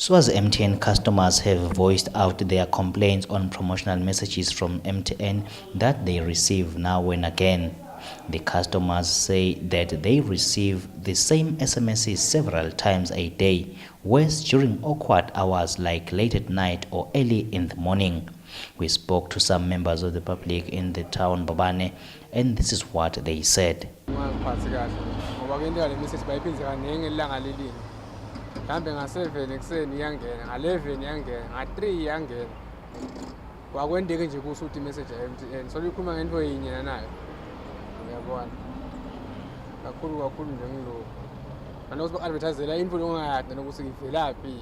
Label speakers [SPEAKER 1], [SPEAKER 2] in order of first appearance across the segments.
[SPEAKER 1] Swazi MTN customers have voiced out their complaints on promotional messages from MTN that they receive now and again. The customers say that they receive the same SMSs several times a day, worse during awkward hours like late at night or early in the morning. We spoke to some members of the public in the town Babane, and this is what they said.
[SPEAKER 2] Mhlambe nga-7 ekuseni iyangena, nga-11 iyangena, nga-3 iyangena. Kwakwendeke nje kusuthi imessage ya-MTN. So likhuluma ngento yinye nayo. Uyabona. Kakhulu nje ngilokho. Manje uku-advertisela info ongayazi nokuthi ivelaphi.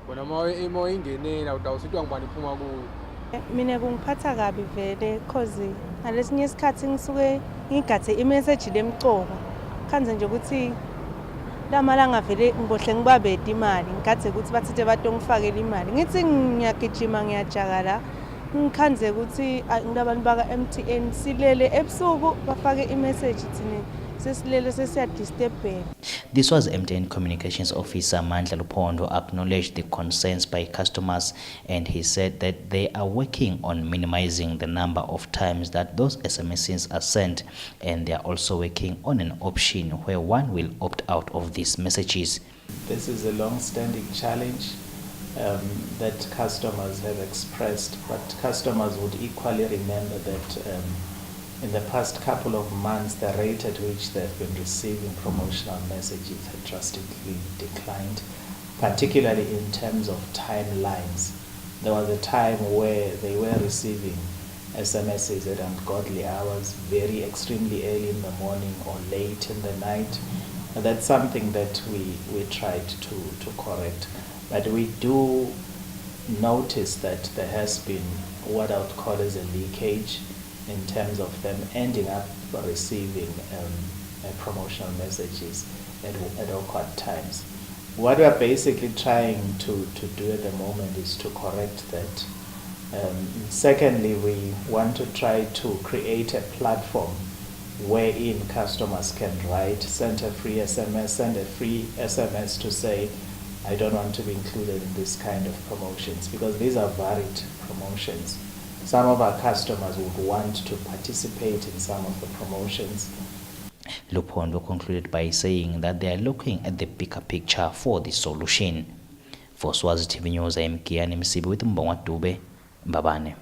[SPEAKER 2] Bona uma ingenela utawusithi ngibani iphuma kuyo.
[SPEAKER 3] Mina kungiphatha kabi vele cause ngalesinye isikhathi ngisuke ngigathe imessage lemcoka. Khanze nje ukuthi lamalanga vele ngibohle ngibabede imali ngikathe ukuthi bathithe batongifakela imali ngithi ngiyagijima ngiyajakala ngikhanze ukuthi ngilabantu baka MTN silele ebusuku bafake imessage thina sesilele sesiyadisturbeka.
[SPEAKER 1] This was MTN Communications Officer Mandla Lupondo acknowledged the concerns by customers, and he said that they are working on minimizing the number of times that those SMSs are sent, and they are also working on an option where one will opt out of these messages.
[SPEAKER 4] This is a long-standing challenge that customers have expressed, but customers would equally remember that in the past couple of months, the rate at which they've been receiving promotional messages had drastically declined, particularly in terms of timelines. There was a time where they were receiving SMSs at ungodly hours, very extremely early in the morning or late in the night. And that's something that we tried to correct. But we do notice that there has been what I would call as a leakage in terms of them ending up receiving promotional messages at awkward times. What we are basically trying to do at the moment is to correct that. Secondly, we want to try to create a platform wherein customers can write, send a free SMS to say, I don't want to be included in this kind of promotions, because these are varied promotions. Some of our customers would want to participate in some of the promotions.
[SPEAKER 1] Lupondo concluded by saying that they are looking at the bigger picture for the solution. For Swazi TV News, I am Kiani Msibi with Mbongwa Dube, Mbabane.